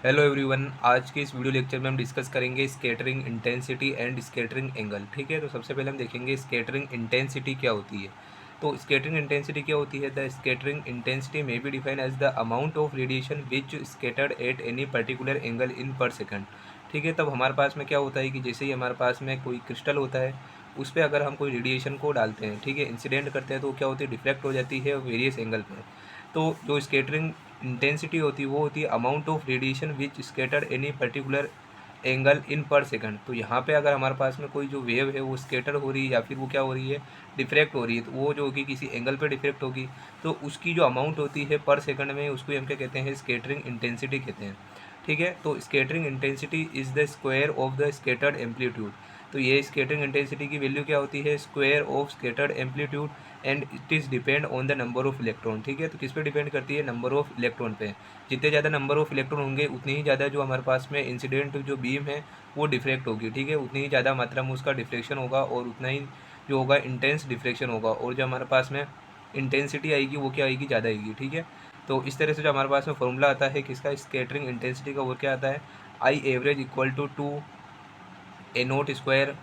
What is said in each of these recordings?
Hello everyone, आज के इस वीडियो लेक्चर में हम डिस्कस करेंगे scattering intensity and scattering angle. ठीक है, तो सबसे पहले हम देखेंगे स्कैटरिंग इंटेंसिटी क्या होती है। तो स्कैटरिंग इंटेंसिटी क्या होती है? The scattering intensity may be defined as the amount of radiation which scattered at any particular angle in per second. ठीक है, तब हमारे पास में क्या होता है कि जैसे ही हमारे पास में कोई क्रिस्टल होता है, उस पर अगर हम कोई रेडिएशन को डालते हैं, ठीक है, इंसिडेंट करते हैं, तो क्या होती है, डिफ्लेक्ट हो जाती है वेरियस एंगल पर। तो जो स्कैटरिंग इंटेंसिटी होती है वो होती है amount of radiation which scatter any particular angle in per second. तो यहाँ पे अगर हमारे पास में कोई जो वेव है वो स्कैटर हो रही है या फिर वो क्या हो रही है, डिफ्रैक्ट हो रही है, तो वो जो होगी किसी एंगल पे डिफ्रैक्ट होगी, तो उसकी जो अमाउंट होती है पर सेकंड में, उसको हम क्या कहते हैं, स्कैटरिंग इंटेंसिटी कहते हैं। ठीक है, तो scattering intensity is the square of the scattered amplitude. तो ये स्कैटरिंग इंटेंसिटी की वैल्यू क्या होती है, square of scattered amplitude, and it is depend on the number of electron. ठीक है, तो किस पे डिपेंड करती है, नंबर ऑफ इलेक्ट्रॉन पे। जितने ज़्यादा नंबर ऑफ इलेक्ट्रॉन होंगे उतनी ही ज़्यादा जो हमारे पास में इंसिडेंट जो बीम है वो डिफ्रैक्ट होगी। ठीक है, उतनी ही ज़्यादा मात्रा में उसका डिफ्लेक्शन होगा और उतना ही जो होगा इंटेंस डिफ्लेक्शन होगा, और जो हमारे पास में इंटेंसिटी आएगी वो क्या आएगी, ज़्यादा आएगी। ठीक है, तो इस तरह से जो हमारे पास में फॉर्मूला आता है किसका, स्कैटरिंग इंटेंसिटी का, वो क्या आता है, I average equal to A naught square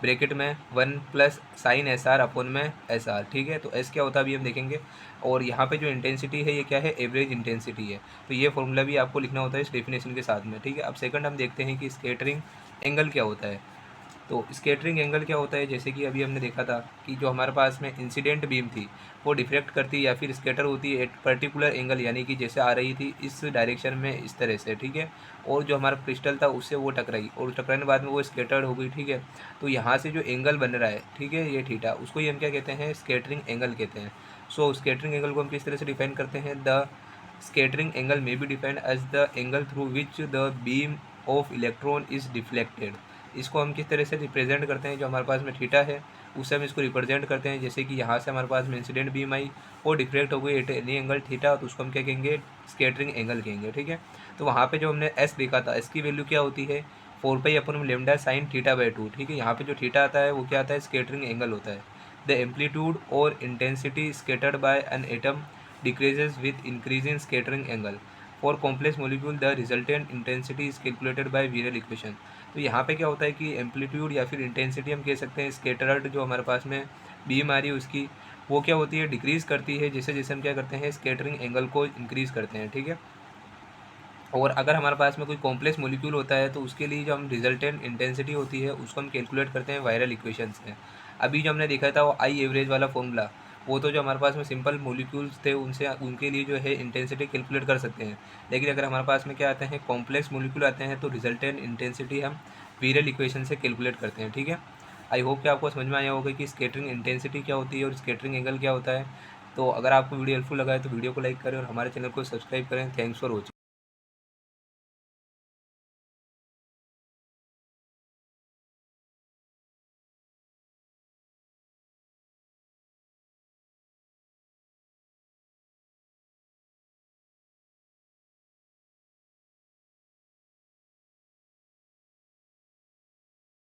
bracket में 1 + sin SR/SR। ठीक है, तो एस क्या होता है अभी हम देखेंगे। और यहाँ पे जो इंटेंसिटी है ये क्या है, एवरेज इंटेंसिटी है। तो ये फॉर्मूला भी आपको लिखना होता है इस डेफिनेशन के साथ में। ठीक है, अब सेकंड हम देखते हैं कि स्कैटरिंग एंगल क्या होता है। तो स्कैटरिंग एंगल क्या होता है, जैसे कि अभी हमने देखा था कि जो हमारे पास में इंसिडेंट बीम थी वो डिफ्रेक्ट करती या फिर स्कैटर होती है एट पर्टिकुलर एंगल, यानी कि जैसे आ रही थी इस डायरेक्शन में इस तरह से। ठीक है, और जो हमारा क्रिस्टल था उससे वो टकराई और टकराने के बाद में वो स्कैटर्ड हो गई। ठीक है, तो यहाँ से जो एंगल बन रहा है, ठीक है, ये थीटा, उसको ही हम क्या कहते हैं, स्कैटरिंग एंगल कहते हैं। सो स्कैटरिंग एंगल को हम किस तरह से डिफाइन करते हैं, the scattering angle may be defined as the angle through which the beam of electron is deflected. इसको हम किस तरह से रिप्रेजेंट करते हैं, जो हमारे पास में थीटा है उससे हम इसको रिप्रेजेंट करते हैं। जैसे कि यहाँ से हमारे पास में इंसिडेंट बीम आई और डिफ्लेक्ट हो गई एट एनी एंगल थीटा, तो उसको हम क्या कहेंगे, स्कैटरिंग एंगल कहेंगे। ठीक है, तो वहाँ पे जो हमने एस देखा था, एस की वैल्यू क्या होती है, 4π/λ sin θ/2। ठीक है, यहाँ पे जो थीटा आता है वो क्या आता है, स्कैटरिंग एंगल होता है। द एम्पलीट्यूड और intensity scattered by an atom decreases with increase in scattering angle. For complex molecule the resultant intensity is calculated by Wierl equation. तो यहाँ पे क्या होता है कि एम्पलीट्यूड या फिर इंटेंसिटी हम कह सकते हैं, स्कैटर्ड जो हमारे पास में बीम आ रही है उसकी, वो क्या होती है, डिक्रीज़ करती है जैसे जैसे हम क्या करते हैं, स्कैटरिंग एंगल को इंक्रीज़ करते हैं। ठीक है, और अगर हमारे पास में कोई कॉम्प्लेक्स मोलिक्यूल होता है तो उसके लिए जो हम रिजल्टेंट इंटेंसिटी होती है उसको हम कैलकुलेट करते हैं वायरल इक्वेशन से। अभी जो हमने देखा था वो आई एवरेज वाला फॉर्मूला, वो तो जो हमारे पास में सिंपल मोलिक्यूल्स थे उनसे उनके लिए जो है इंटेंसिटी कैलकुलेट कर सकते हैं। लेकिन अगर हमारे पास में क्या आते हैं, कॉम्प्लेक्स मोलिक्यूल आते हैं, तो रिजल्टेंट इंटेंसिटी हम वीरल इक्वेशन से कैलकुलेट करते हैं। ठीक है, आई होप कि आपको समझ में आया होगा कि स्कैटरिंग इंटेंसिटी क्या होती है और स्कैटरिंग एंगल क्या होता है। तो अगर आपको वीडियो हेल्पफुल लगा है तो वीडियो को लाइक करें और हमारे चैनल को सब्सक्राइब करें। Thanks for watching.